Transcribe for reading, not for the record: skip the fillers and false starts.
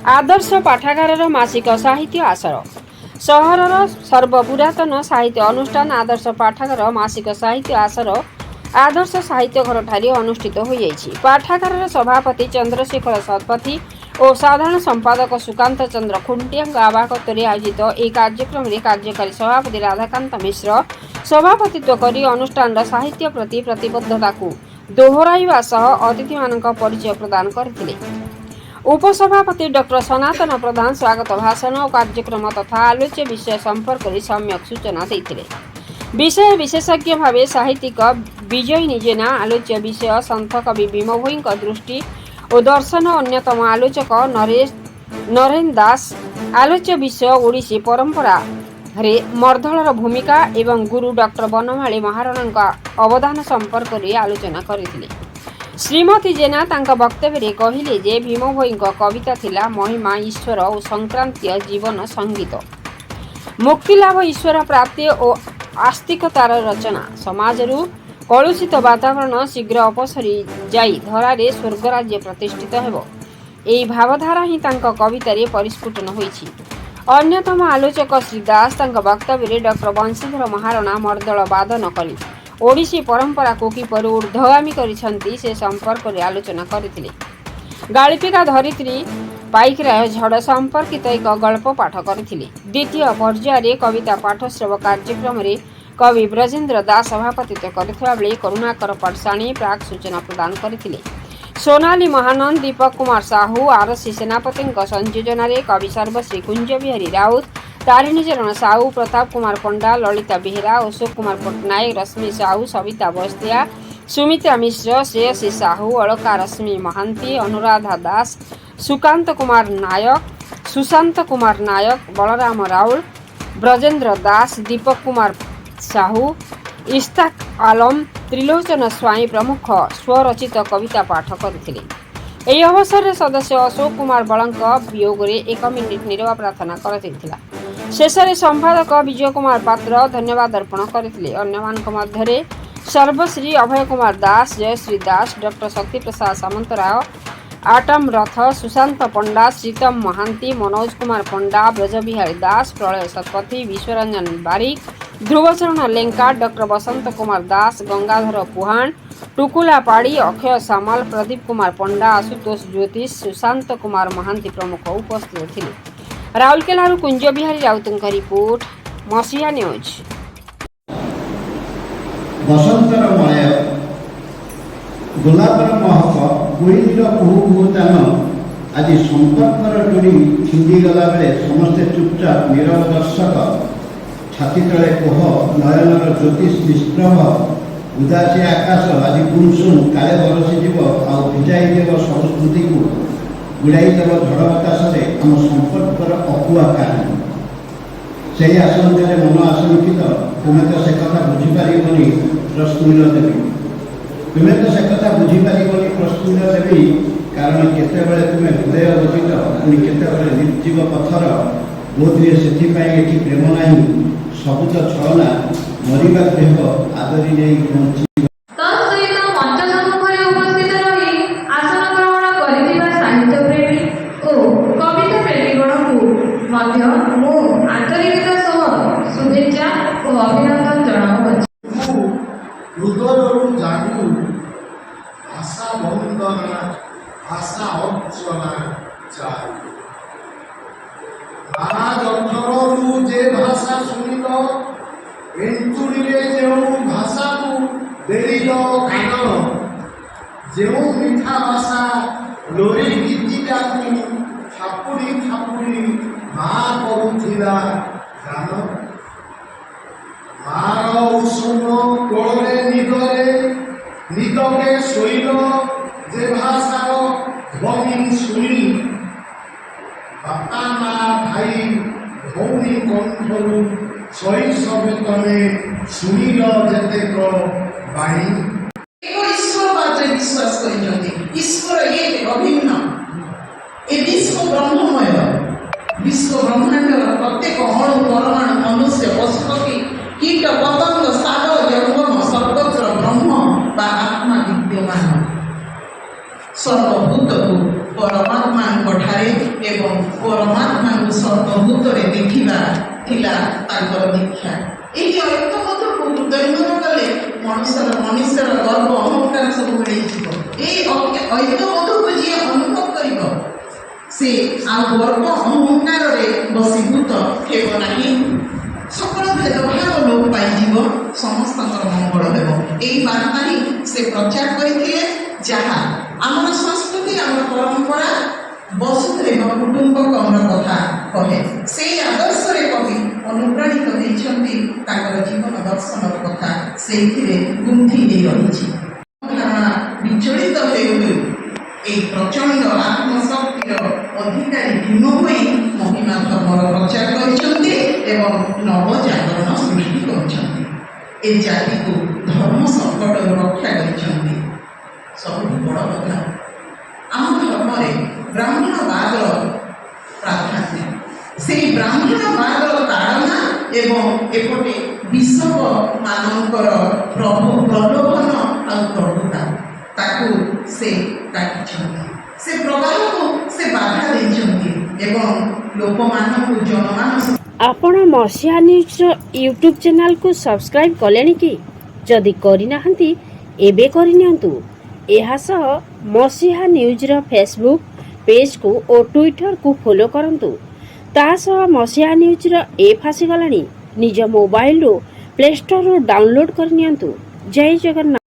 आदर्श पाठागार मासिक साहित्य आसर सहरर सर्वपुरातन साहित्य अनुष्ठान आदर्श पाठागार मासिक साहित्य आसर आदर्श साहित्य घर ठारे अनुष्ठित हो पाठागार सभापति चंद्रशेखर शतपथी और साधारण संपादक सुकांत चंद्र खुंटिया आवाकत्व आयोजित यह कार्यक्रम में कार्यकारी सभापति राधाकांत मिश्र सभापतित्व कर अनुष्ठान साहित्य प्रति प्रतिबद्धता को दोहराइवा सह अतिथि मानक परिचय प्रदान करथिले। उपसभापति डॉक्टर सनातन प्रधान स्वागत भाषण और कार्यक्रम तथा आलोच्य विषय संपर्क में सम्यक सूचना देते। विषय विशेषज्ञ भाव साहित्यिक विजयिनी जेना आलोच्य विषय सन्थ कवि भीम भोई दृष्टि और दर्शन अन्यतम आलोचक नरेन दास आलोच्य विषय ओडिसी परंपरा रे मर्दलर भूमिका एवं गुरु डॉक्टर बनमाली महाराणा अवदान संपर्क में आलोचना करथिले। श्रीमती जेना तांका वक्तव्य कहले जे भीम भोई कविता थिला महिमा ईश्वर और संक्रांतीय जीवन संगीत मुक्तिलाभ ईश्वर प्राप्ति और आस्तिकतार रचना समाजरू कलुषित वातावरण शीघ्र अपसरी जाई धरारे स्वर्गराज्य प्रतिष्ठित हेबो एई भावधारा ही तांका कवितारे परिस्फुटन होईछि। अन्यतम आलोचक श्री दास तांका वक्तव्य डॉक्टर बंशीधर महाराणा मर्दल वादन करी ओडिसी परंपरा को किपर ऊर्ध्वगामी करिसंती से संपर्क में आलोचना करथिले। गाळिपिका धरित्री पाइकराय झड़ संपर्कित एक गल्प पाठ करथिले। द्वितीय पर्यायर कविता पाठश्रव कार्यक्रम में कवि ब्रजेन्द्र दास सभापतित्व करथिबा बेले करुणाकर पटसाणी प्राक सूचना प्रदान करथिले। सोनाली महानंद दीपक कुमार साहू आरसी सेनापति संयोजन कवि सर्वश्री कुंज बिहारी राउत तारिणी चरण साहू प्रताप कुमार पंडा ललिता बेहेरा अशोक कुमार पट्टनायक रश्मि साहू सविता बस्तिया सुमित्रा मिश्र श्रेयसी साहू अलका रश्मि महांती अनुराधा दास सुकांत कुमार नायक सुशांत कुमार नायक बलराम राउल ब्रजेन्द्र दास दीपक कुमार साहू इस्ताक आलम त्रिलोचन स्वाई प्रमुख स्वरचित कविता पाठ करथिले। एही अवसर में सदस्य अशोक कुमार बलंक वियोग में 1 मिनिट नीरव प्रार्थना करथिला। शेष में संपादक विजय कुमार पात्र धन्यवाद अर्पण करथिले। अन्यमानक मध्य सर्वश्री अभय कुमार दास जयश्री दास डॉक्टर शक्ति प्रसाद सामंतराय आटम रथ सुशांत पंडा श्रीतम महांती मनोज कुमार पंडा ब्रजबिहारी दास प्रलय शतपथी विश्वरंजन बारिक ध्रुवचरण लेंका डॉक्टर बसंत कुमार दास गंगाधर पुहाण टुकुला पाड़ी अक्षय सामल प्रदीप कुमार पंडा आशुतोष ज्योतिष सुशांत कुमार महांती प्रमुख उपस्थित थिले। राउरकेला कुंज बिहारी राउत रिपोर्ट मसीहा न्यूज। बसंतर माया गोलापर महक कोईर कुहू कुहूतान आज संपर्कर डोरी छिंदीगला बेले समस्ते चुपचाप नीरव दर्शक छाती तले कोह नयनर ज्योतिष निष्प्रभ उदासी आकाश आज गुणशुण काले बरसी जीव आ भिजाई देव सब स्मृति को उड़ाई देव झड़ बतास आम संपर्कर अकुआ कहानी से आशंका मन आशंकित तुम्हें तो से कथा बुझीपारबनी प्रश्न देवी तुम्हें तो से कथा बुझीपारबनी प्रश्न देवी कारण केतबेले तुम्हें हृदय गठित पुणी केतबेले निर्जीव पथर बोधे से प्रेम नहीं सबुज छलना मरिबा देह आदरी नहीं पहुंची शुभेच्छा और अभिनंदन जनाऊँ। हृदय जागू भाषा वंदना भाषा अर्चना चाहे महाराज अर्थरू जे भाषा शुणिल एंचुड़ी जो भाषा को देल कान जो मीठा भाषा लोरी गीतिका थापुड़ी थापुड़ी माँ करुला गान मार औषण कोड़े निदरे निदके शोल जे भाषार ध्वनि शुणी बापा माँ भाई भौणी कंठरू शैशवे तमे शुणिल जेतेक बाणी ईश्वर विश्वास कर ईश्वर एक अभिन्न ए विश्व ब्रह्ममय विश्व ब्रह्मांड प्रत्येक अणु परमाणु मनुष्य पशुपक्षी कीट पतंग सागर जंगम सर्वत्र ब्रह्म बा आत्मा विद्यमान सर्वभूत को परमात्मा ठारे ଏବଂ ପରମାତ୍ମାଙ୍କୁ ସର୍ବଭୂତରେ ଦେଖିବା ଥିଲା ତାଙ୍କର ଦୀକ୍ଷା। ଏହି ଐକ୍ୟବଦ୍ଧକୁ ହୃଦୟଙ୍ଗମ କଲେ ମନୁଷ୍ୟର ଗର୍ବ ଅହଙ୍କାର ସବୁ ମିଳିଯିବ। ଏହି ଐକ୍ୟବଦ୍ଧକୁ ଯିଏ ଅନୁଭବ କରିବ ସେ ଆଉ ଗର୍ବ ଅହଙ୍କାରରେ ବଶୀଭୂତ ହେବ ନାହିଁ। সকল ভেদভাব লোপ পাইଯିବ, ସମସ୍ତଙ୍କର ମଙ୍ଗଳ ହେବ। ଏହି ବାର୍ତ୍ତା ହିଁ ସେ ପ୍ରଚାର କରିଥିଲେ, ଯାହା ଆମର ସଂସ୍କୃତି ଆମର ପରମ୍ପରା ବସୁଧୈବ କୁଟୁମ୍ବକମ୍ର କଥା କହେ। ସେହି ଆଦର୍ଶରେ କବି ଅନୁପ୍ରାଣିତ ହୋଇଛନ୍ତି। ତାଙ୍କର ଜୀବନ ଦର୍ଶନର କଥା ସେଇଥିରେ ଗୁନ୍ଥି ହେଇ ରହିଛି। ଧାରଣା ବିଚଳିତ ହେଉ এই প্রচণ্ড আত্মশক্তির অধিকারী ভীম হয়ে মহিমা ধর্মর প্রচার করেছেন এবং নবজাগরণ সৃষ্টি করেছেন। এ জাতিকে ধর্ম সংকট রক্ষা করেছেন। সবুঠু বড় কথা আম ধর্মরে ব্রাহ্মণবাদর প্রাধান্য। সেই ব্রাহ্মণবাদর তাড়না এবং এপটে বিশ্বক মানଙ୍କର প্রলোভন ଆଉ ପ୍ରଭୁତା ତାକୁ ସେ କାଟିଛନ୍ତି। ସେ ପ୍ରବାହକୁ ସେ ବାଧା ଦେଇଛନ୍ତି ଏବଂ ଲୋକମାନଙ୍କୁ ଜନମାନସ। ଆପଣ ମସିହା ନ୍ୟୁଜ୍ର ୟୁଟ୍ୟୁବ୍ ଚ୍ୟାନେଲକୁ ସବସ୍କ୍ରାଇବ୍ କଲେଣି କି? ଯଦି କରିନାହାନ୍ତି ଏବେ କରିନିଅନ୍ତୁ। ଏହା ସହ ମସିହା ନ୍ୟୁଜ୍ର ଫେସବୁକ୍ ପେଜ୍କୁ ଓ ଟ୍ୱିଟରକୁ ଫଲୋ କରନ୍ତୁ। ତା ସହ ମସିହା ନ୍ୟୁଜ୍ର ଆପ୍ ଆସିଗଲାଣି। ନିଜ ମୋବାଇଲରୁ ପ୍ଲେ ଷ୍ଟୋରରୁ ଡାଉନଲୋଡ୍ କରିନିଅନ୍ତୁ। ଜୟ ଜଗନ୍ନାଥ।